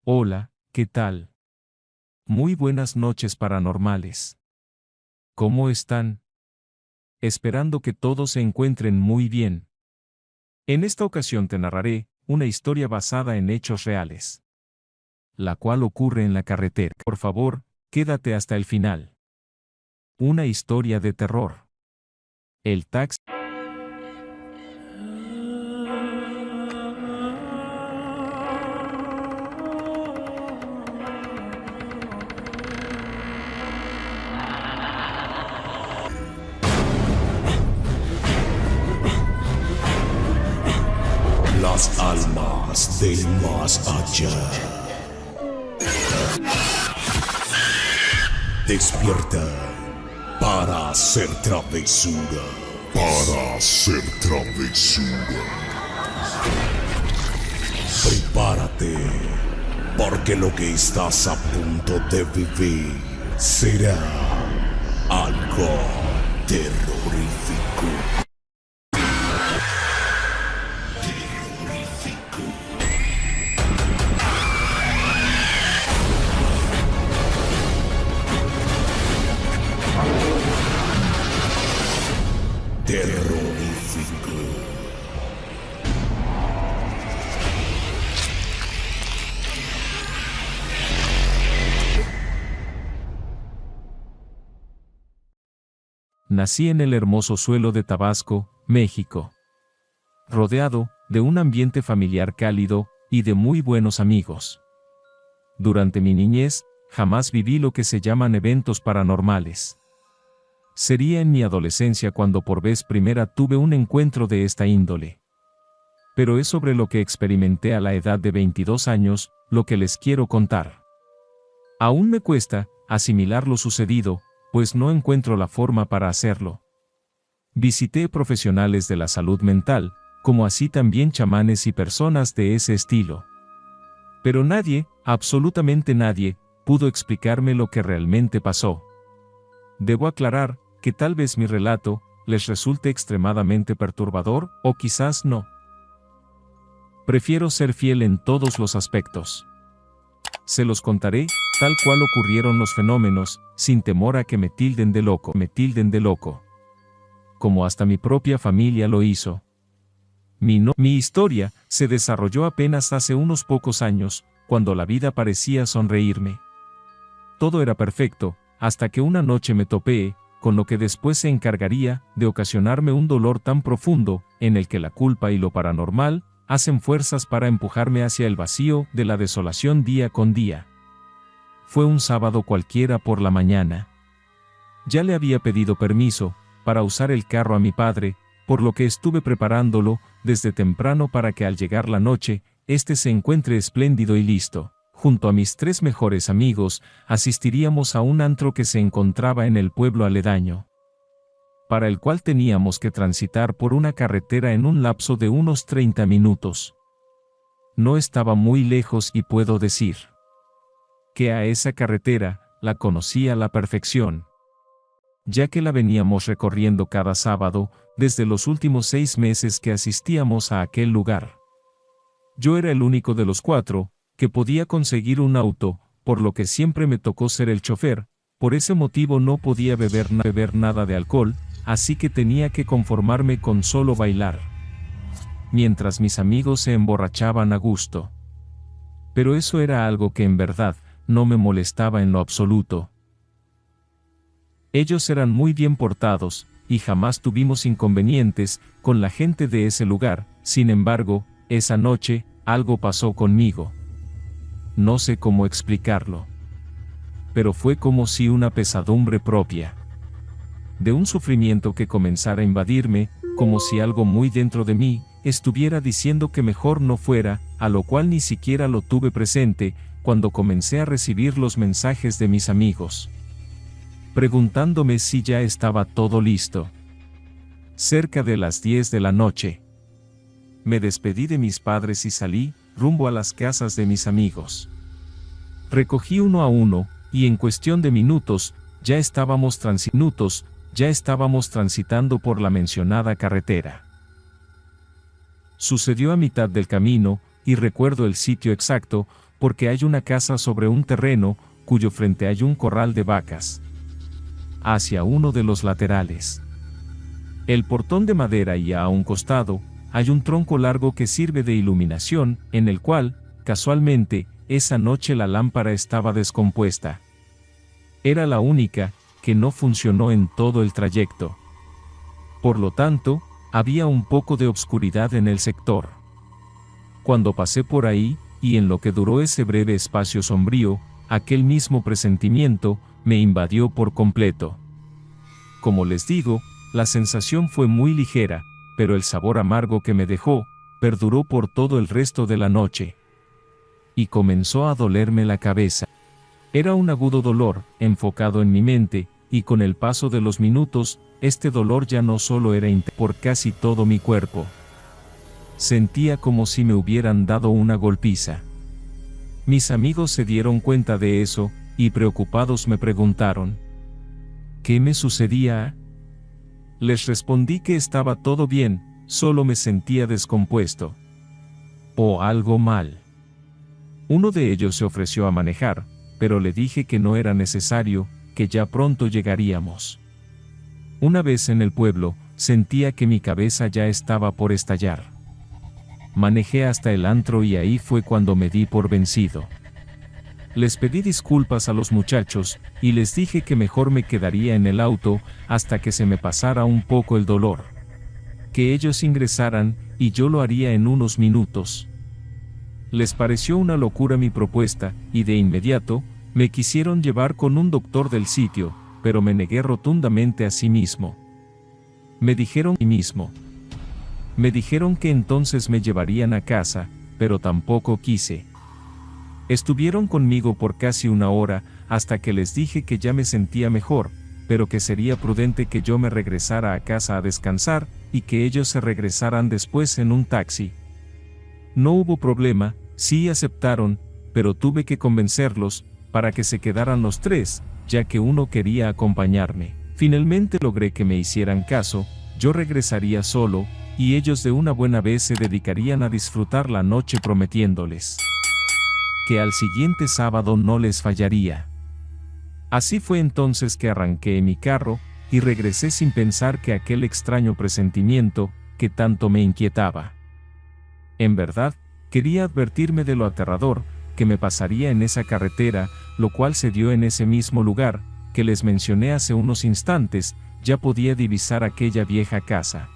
Hola, ¿qué tal? Muy buenas noches paranormales. ¿Cómo están? Esperando que todos se encuentren muy bien. En esta ocasión te narraré una historia basada en hechos reales, la cual ocurre en la carretera. Por favor, quédate hasta el final. Una historia de terror. El taxi. Las almas del más allá. Despierta para hacer travesura. Para hacer travesura. Prepárate, porque lo que estás a punto de vivir será algo terrorífico. Terrorífico. Nací en el hermoso suelo de Tabasco, México, rodeado de un ambiente familiar cálido y de muy buenos amigos. Durante mi niñez, jamás viví lo que se llaman eventos paranormales. Sería en mi adolescencia cuando por vez primera tuve un encuentro de esta índole. Pero es sobre lo que experimenté a la edad de 22 años, lo que les quiero contar. Aún me cuesta asimilar lo sucedido, pues no encuentro la forma para hacerlo. Visité profesionales de la salud mental, como así también chamanes y personas de ese estilo. Pero nadie, absolutamente nadie, pudo explicarme lo que realmente pasó. Debo aclarar que tal vez mi relato les resulte extremadamente perturbador, o quizás no. Prefiero ser fiel en todos los aspectos. Se los contaré, tal cual ocurrieron los fenómenos, sin temor a que me tilden de loco. Como hasta mi propia familia lo hizo. Mi historia se desarrolló apenas hace unos pocos años, cuando la vida parecía sonreírme. Todo era perfecto, hasta que una noche me topé con lo que después se encargaría de ocasionarme un dolor tan profundo, en el que la culpa y lo paranormal hacen fuerzas para empujarme hacia el vacío de la desolación día con día. Fue un sábado cualquiera por la mañana. Ya le había pedido permiso para usar el carro a mi padre, por lo que estuve preparándolo desde temprano para que al llegar la noche, éste se encuentre espléndido y listo. Junto a mis 3 mejores amigos, asistiríamos a un antro que se encontraba en el pueblo aledaño, para el cual teníamos que transitar por una carretera en un lapso de unos 30 minutos. No estaba muy lejos y puedo decir que a esa carretera la conocía a la perfección, ya que la veníamos recorriendo cada sábado, desde los últimos 6 meses que asistíamos a aquel lugar. Yo era el único de los 4 que podía conseguir un auto, por lo que siempre me tocó ser el chofer. Por ese motivo no podía beber nada de alcohol, así que tenía que conformarme con solo bailar, mientras mis amigos se emborrachaban a gusto. Pero eso era algo que en verdad no me molestaba en lo absoluto. Ellos eran muy bien portados, y jamás tuvimos inconvenientes con la gente de ese lugar. Sin embargo, esa noche, algo pasó conmigo. No sé cómo explicarlo. Pero fue como si una pesadumbre propia de un sufrimiento que comenzara a invadirme, como si algo muy dentro de mí estuviera diciendo que mejor no fuera, a lo cual ni siquiera lo tuve presente cuando comencé a recibir los mensajes de mis amigos, preguntándome si ya estaba todo listo. Cerca de las 10 de la noche, me despedí de mis padres y salí rumbo a las casas de mis amigos. Recogí uno a uno, y en cuestión de minutos, ya estábamos transitando por la mencionada carretera. Sucedió a mitad del camino, y recuerdo el sitio exacto, porque hay una casa sobre un terreno, cuyo frente hay un corral de vacas. Hacia uno de los laterales. El portón de madera y a un costado, hay un tronco largo que sirve de iluminación, en el cual, casualmente, esa noche la lámpara estaba descompuesta. Era la única, que no funcionó en todo el trayecto. Por lo tanto, había un poco de obscuridad en el sector. Cuando pasé por ahí, y en lo que duró ese breve espacio sombrío, aquel mismo presentimiento me invadió por completo. Como les digo, la sensación fue muy ligera, pero el sabor amargo que me dejó, perduró por todo el resto de la noche. Y comenzó a dolerme la cabeza. Era un agudo dolor, enfocado en mi mente, y con el paso de los minutos, este dolor ya no solo era por casi todo mi cuerpo. Sentía como si me hubieran dado una golpiza. Mis amigos se dieron cuenta de eso, y preocupados me preguntaron: ¿qué me sucedía? Les respondí que estaba todo bien, solo me sentía descompuesto. O algo mal. Uno de ellos se ofreció a manejar, pero le dije que no era necesario, que ya pronto llegaríamos. Una vez en el pueblo, sentía que mi cabeza ya estaba por estallar. Manejé hasta el antro y ahí fue cuando me di por vencido. Les pedí disculpas a los muchachos, y les dije que mejor me quedaría en el auto, hasta que se me pasara un poco el dolor. Que ellos ingresaran, y yo lo haría en unos minutos. Les pareció una locura mi propuesta, y de inmediato, me quisieron llevar con un doctor del sitio, pero me negué rotundamente a sí mismo. Me dijeron que entonces me llevarían a casa, pero tampoco quise. Estuvieron conmigo por casi una hora, hasta que les dije que ya me sentía mejor, pero que sería prudente que yo me regresara a casa a descansar, y que ellos se regresaran después en un taxi. No hubo problema, sí aceptaron, pero tuve que convencerlos, para que se quedaran los tres, ya que uno quería acompañarme. Finalmente logré que me hicieran caso, yo regresaría solo, y ellos de una buena vez se dedicarían a disfrutar la noche prometiéndoles que al siguiente sábado no les fallaría. Así fue entonces que arranqué mi carro, y regresé sin pensar que aquel extraño presentimiento, que tanto me inquietaba. En verdad, quería advertirme de lo aterrador, que me pasaría en esa carretera, lo cual se dio en ese mismo lugar, que les mencioné hace unos instantes, ya podía divisar aquella vieja casa.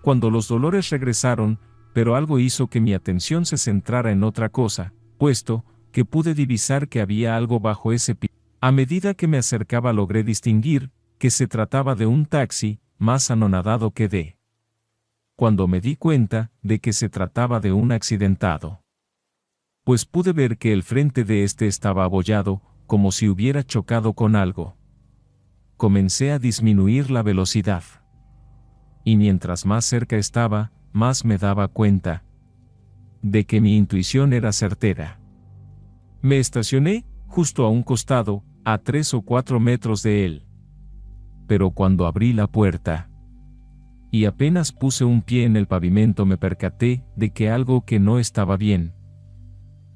Cuando los dolores regresaron, pero algo hizo que mi atención se centrara en otra cosa, puesto que pude divisar que había algo bajo ese piso. A medida que me acercaba logré distinguir que se trataba de un taxi, más anonadado quedé. Cuando me di cuenta de que se trataba de un accidentado. Pues pude ver que el frente de este estaba abollado, como si hubiera chocado con algo. Comencé a disminuir la velocidad. Y mientras más cerca estaba, más me daba cuenta de que mi intuición era certera. Me estacioné, justo a un costado, a 3 o 4 metros de él. Pero cuando abrí la puerta, y apenas puse un pie en el pavimento me percaté de que algo que no estaba bien.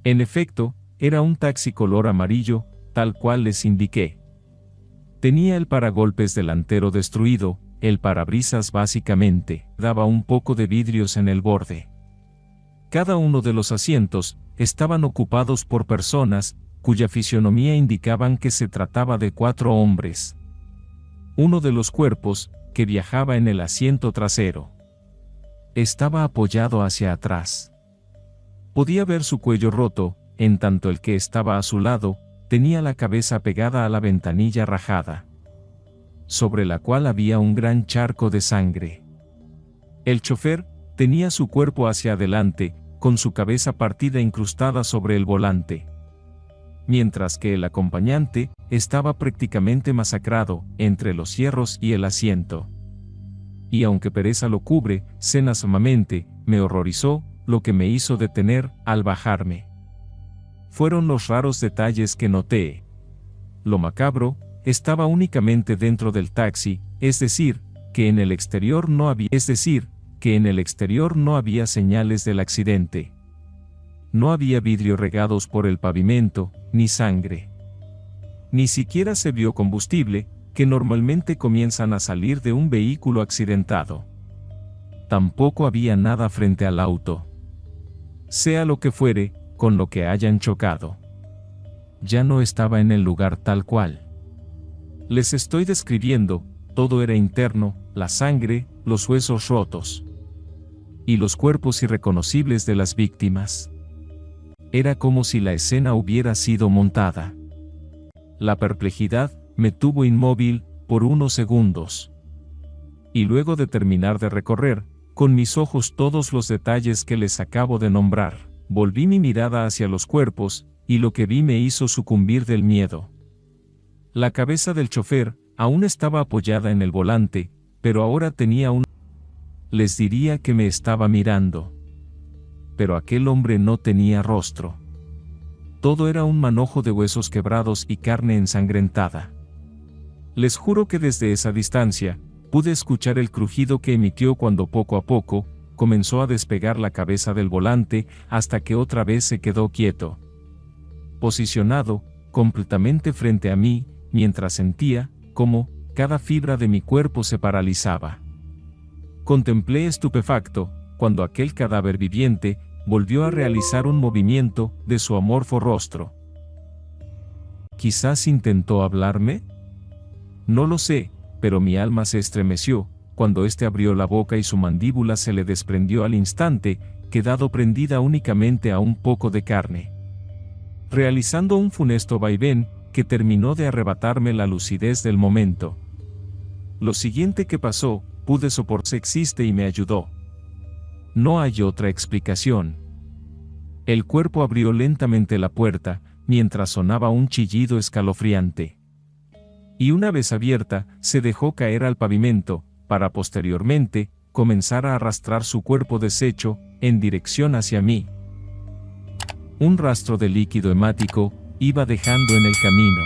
En efecto, era un taxi color amarillo, tal cual les indiqué. Tenía el paragolpes delantero destruido, el parabrisas básicamente, daba un poco de vidrios en el borde. Cada uno de los asientos estaban ocupados por personas, cuya fisionomía indicaban que se trataba de 4 hombres. Uno de los cuerpos, que viajaba en el asiento trasero, estaba apoyado hacia atrás. Podía ver su cuello roto, en tanto el que estaba a su lado, tenía la cabeza pegada a la ventanilla rajada, sobre la cual había un gran charco de sangre. El chofer tenía su cuerpo hacia adelante, con su cabeza partida incrustada sobre el volante, mientras que el acompañante estaba prácticamente masacrado entre los hierros y el asiento. Y aunque pereza lo cubre, cenazamente, me horrorizó lo que me hizo detener al bajarme. Fueron los raros detalles que noté. Lo macabro estaba únicamente dentro del taxi, es decir, que en el exterior no había señales del accidente. No había vidrio regados por el pavimento, ni sangre. Ni siquiera se vio combustible, que normalmente comienzan a salir de un vehículo accidentado. Tampoco había nada frente al auto. Sea lo que fuere, con lo que hayan chocado. Ya no estaba en el lugar tal cual. Les estoy describiendo, todo era interno, la sangre, los huesos rotos. Y los cuerpos irreconocibles de las víctimas. Era como si la escena hubiera sido montada. La perplejidad me tuvo inmóvil por unos segundos. Y luego de terminar de recorrer, con mis ojos todos los detalles que les acabo de nombrar, volví mi mirada hacia los cuerpos, y lo que vi me hizo sucumbir del miedo. La cabeza del chofer aún estaba apoyada en el volante, pero ahora tenía un... Les diría que me estaba mirando. Pero aquel hombre no tenía rostro. Todo era un manojo de huesos quebrados y carne ensangrentada. Les juro que desde esa distancia, pude escuchar el crujido que emitió cuando poco a poco, comenzó a despegar la cabeza del volante, hasta que otra vez se quedó quieto. Posicionado, completamente frente a mí, mientras sentía, cómo, cada fibra de mi cuerpo se paralizaba. Contemplé estupefacto, cuando aquel cadáver viviente, volvió a realizar un movimiento de su amorfo rostro. ¿Quizás intentó hablarme? No lo sé, pero mi alma se estremeció, cuando éste abrió la boca y su mandíbula se le desprendió al instante, quedando prendida únicamente a un poco de carne. Realizando un funesto vaivén, que terminó de arrebatarme la lucidez del momento. Lo siguiente que pasó, pude soportar existe y me ayudó. No hay otra explicación. El cuerpo abrió lentamente la puerta, mientras sonaba un chillido escalofriante. Y una vez abierta, se dejó caer al pavimento, para posteriormente, comenzar a arrastrar su cuerpo deshecho, en dirección hacia mí. Un rastro de líquido hemático, iba dejando en el camino.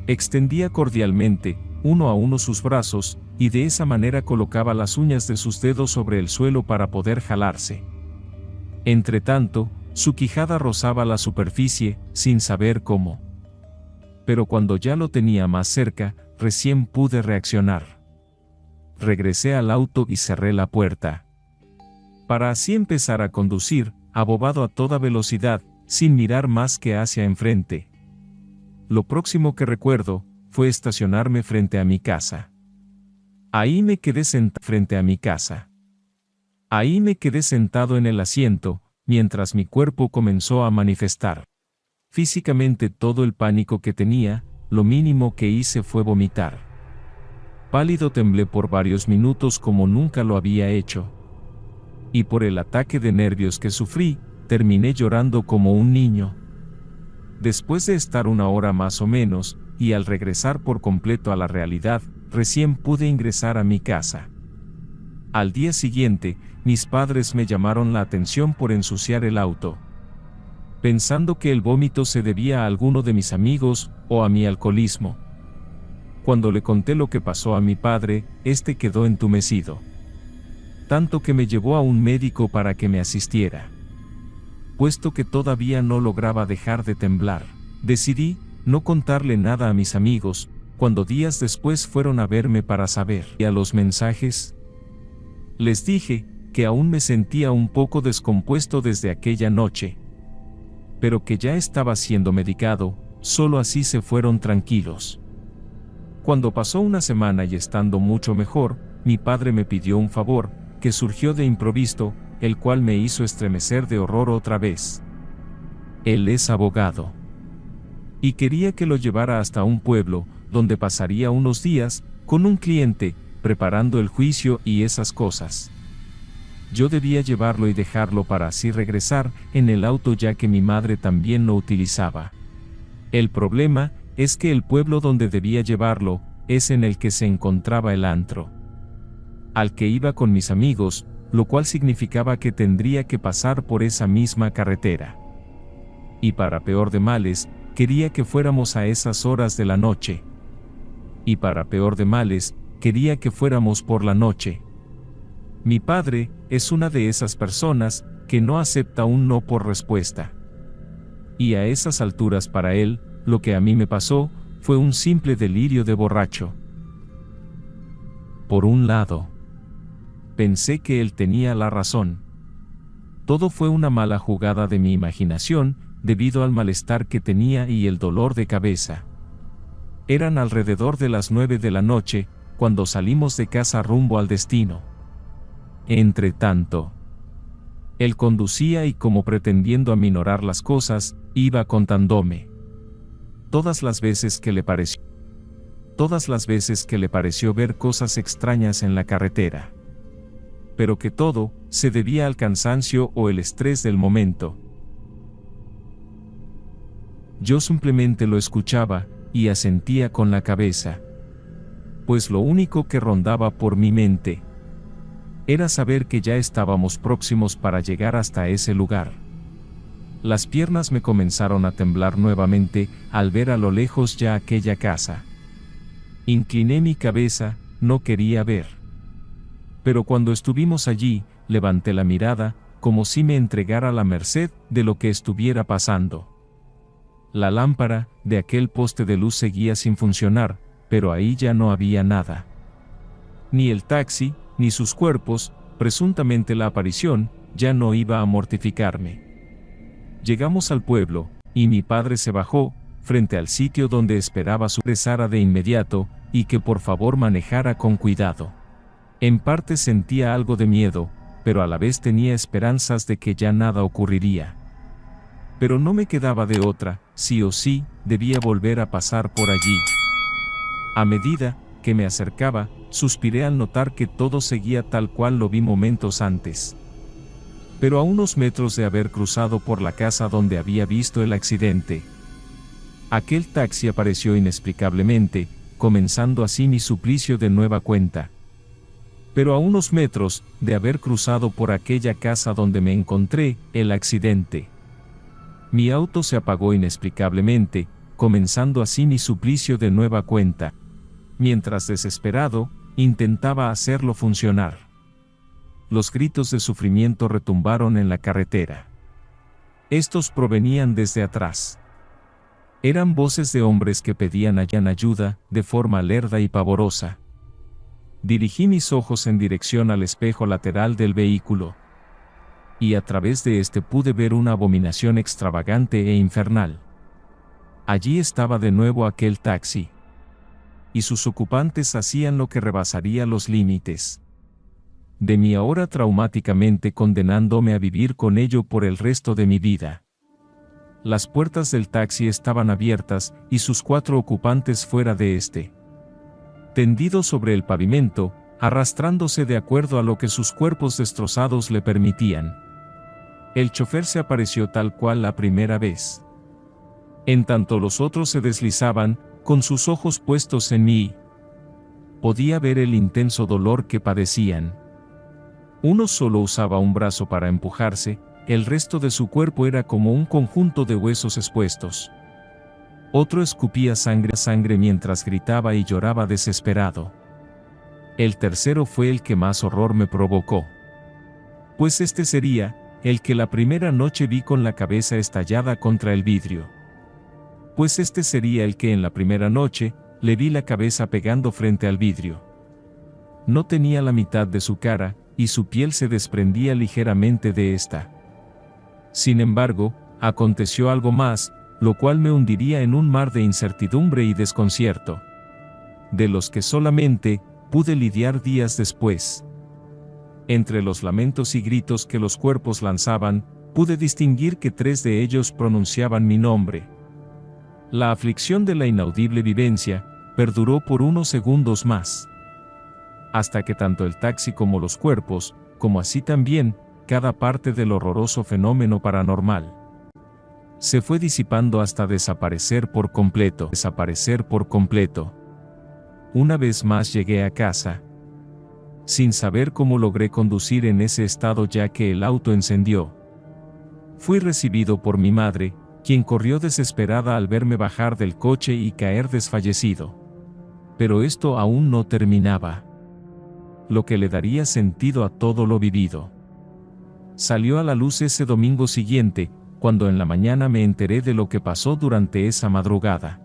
Extendía cordialmente, uno a uno sus brazos, y de esa manera colocaba las uñas de sus dedos sobre el suelo para poder jalarse. Entretanto, su quijada rozaba la superficie, sin saber cómo. Pero cuando ya lo tenía más cerca, recién pude reaccionar. Regresé al auto y cerré la puerta. Para así empezar a conducir, abobado a toda velocidad, sin mirar más que hacia enfrente. Lo próximo que recuerdo, fue estacionarme frente a mi casa. Ahí me quedé sentado frente a mi casa. Ahí me quedé sentado en el asiento, mientras mi cuerpo comenzó a manifestar físicamente todo el pánico que tenía. Lo mínimo que hice fue vomitar. Pálido temblé por varios minutos como nunca lo había hecho. Y por el ataque de nervios que sufrí, terminé llorando como un niño. Después de estar una hora más o menos, y al regresar por completo a la realidad, recién pude ingresar a mi casa. Al día siguiente, mis padres me llamaron la atención por ensuciar el auto. Pensando que el vómito se debía a alguno de mis amigos, o a mi alcoholismo. Cuando le conté lo que pasó a mi padre, este quedó entumecido. Tanto que me llevó a un médico para que me asistiera. Puesto que todavía no lograba dejar de temblar, decidí no contarle nada a mis amigos, cuando días después fueron a verme para saber. ¿Y a los mensajes? Les dije que aún me sentía un poco descompuesto desde aquella noche, pero que ya estaba siendo medicado. Solo así se fueron tranquilos. Cuando pasó una semana y estando mucho mejor, mi padre me pidió un favor, que surgió de improviso, el cual me hizo estremecer de horror otra vez. Él es abogado. Y quería que lo llevara hasta un pueblo, donde pasaría unos días, con un cliente, preparando el juicio y esas cosas. Yo debía llevarlo y dejarlo para así regresar en el auto, ya que mi madre también lo utilizaba. El problema es que el pueblo donde debía llevarlo es en el que se encontraba el antro al que iba con mis amigos, lo cual significaba que tendría que pasar por esa misma carretera. Y para peor de males, quería que fuéramos a esas horas de la noche. Y para peor de males, quería que fuéramos por la noche. Mi padre es una de esas personas que no acepta un no por respuesta. Y a esas alturas para él, lo que a mí me pasó, fue un simple delirio de borracho. Por un lado, pensé que él tenía la razón. Todo fue una mala jugada de mi imaginación, debido al malestar que tenía y el dolor de cabeza. Eran alrededor de las 9 de la noche, cuando salimos de casa rumbo al destino. Entre tanto, él conducía y como pretendiendo aminorar las cosas, iba contándome todas las veces que le pareció ver cosas extrañas en la carretera. Pero que todo se debía al cansancio o el estrés del momento. Yo simplemente lo escuchaba y asentía con la cabeza, pues lo único que rondaba por mi mente era saber que ya estábamos próximos para llegar hasta ese lugar. Las piernas me comenzaron a temblar nuevamente al ver a lo lejos ya aquella casa. Incliné mi cabeza, no quería ver. Pero cuando estuvimos allí, levanté la mirada, como si me entregara a la merced de lo que estuviera pasando. La lámpara de aquel poste de luz seguía sin funcionar, pero ahí ya no había nada. Ni el taxi, ni sus cuerpos, presuntamente la aparición, ya no iba a mortificarme. Llegamos al pueblo, y mi padre se bajó, frente al sitio donde esperaba su regresara de inmediato, y que por favor manejara con cuidado. En parte sentía algo de miedo, pero a la vez tenía esperanzas de que ya nada ocurriría. Pero no me quedaba de otra, sí o sí, debía volver a pasar por allí. A medida que me acercaba, suspiré al notar que todo seguía tal cual lo vi momentos antes. Pero a unos metros de haber cruzado por la casa donde había visto el accidente, aquel taxi apareció inexplicablemente, comenzando así mi suplicio de nueva cuenta. Pero a unos metros de haber cruzado por aquella casa donde me encontré el accidente, mi auto se apagó inexplicablemente, comenzando así mi suplicio de nueva cuenta, mientras desesperado, intentaba hacerlo funcionar. Los gritos de sufrimiento retumbaron en la carretera. Estos provenían desde atrás. Eran voces de hombres que pedían ayuda, de forma lerda y pavorosa. Dirigí mis ojos en dirección al espejo lateral del vehículo. Y a través de este pude ver una abominación extravagante e infernal. Allí estaba de nuevo aquel taxi. Y sus ocupantes hacían lo que rebasaría los límites de mi ahora traumáticamente condenándome a vivir con ello por el resto de mi vida. Las puertas del taxi estaban abiertas y sus 4 ocupantes fuera de este, tendidos sobre el pavimento, arrastrándose de acuerdo a lo que sus cuerpos destrozados le permitían. El chofer se apareció tal cual la primera vez. En tanto los otros se deslizaban, con sus ojos puestos en mí, podía ver el intenso dolor que padecían. Uno solo usaba un brazo para empujarse, el resto de su cuerpo era como un conjunto de huesos expuestos. Otro escupía sangre mientras gritaba y lloraba desesperado. El tercero fue el que más horror me provocó. Pues este sería el que la primera noche vi con la cabeza estallada contra el vidrio. Pues este sería el que en la primera noche le vi la cabeza pegando frente al vidrio. No tenía la mitad de su cara, y su piel se desprendía ligeramente de esta. Sin embargo, aconteció algo más, lo cual me hundiría en un mar de incertidumbre y desconcierto, de los que solamente pude lidiar días después. Entre los lamentos y gritos que los cuerpos lanzaban, pude distinguir que 3 de ellos pronunciaban mi nombre. La aflicción de la inaudible vivencia perduró por unos segundos más, hasta que tanto el taxi como los cuerpos, como así también, cada parte del horroroso fenómeno paranormal, se fue disipando hasta desaparecer por completo. Una vez más llegué a casa, sin saber cómo logré conducir en ese estado ya que el auto encendió. Fui recibido por mi madre, quien corrió desesperada al verme bajar del coche y caer desfallecido. Pero esto aún no terminaba, lo que le daría sentido a todo lo vivido. salió a la luz ese domingo siguiente, cuando en la mañana me enteré de lo que pasó durante esa madrugada.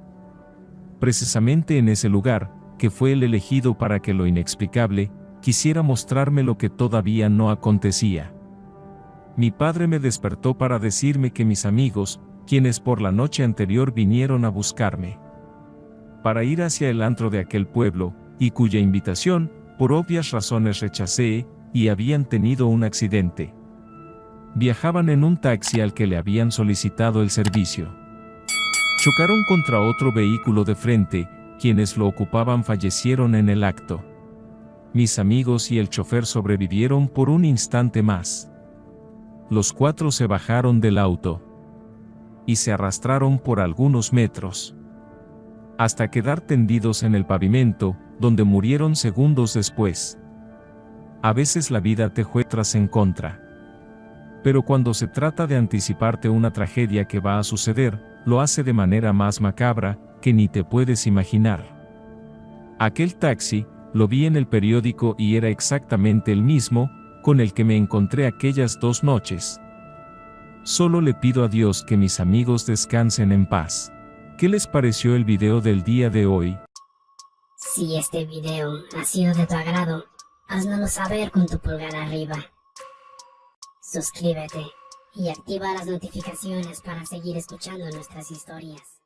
Precisamente en ese lugar, que fue el elegido para que lo inexplicable quisiera mostrarme lo que todavía no acontecía. Mi padre me despertó para decirme que mis amigos, quienes por la noche anterior vinieron a buscarme para ir hacia el antro de aquel pueblo, y cuya invitación, por obvias razones rechacé, y habían tenido un accidente. Viajaban en un taxi al que le habían solicitado el servicio. Chocaron contra otro vehículo de frente, quienes lo ocupaban fallecieron en el acto. Mis amigos y el chofer sobrevivieron por un instante más. Los 4 se bajaron del auto y se arrastraron por algunos metros, hasta quedar tendidos en el pavimento, donde murieron segundos después. A veces la vida te juega en contra. Pero cuando se trata de anticiparte una tragedia que va a suceder, lo hace de manera más macabra, que ni te puedes imaginar. Aquel taxi, lo vi en el periódico y era exactamente el mismo, con el que me encontré aquellas 2 noches. Solo le pido a Dios que mis amigos descansen en paz. ¿Qué les pareció el video del día de hoy? Si este video ha sido de tu agrado, háznoslo saber con tu pulgar arriba. Suscríbete y activa las notificaciones para seguir escuchando nuestras historias.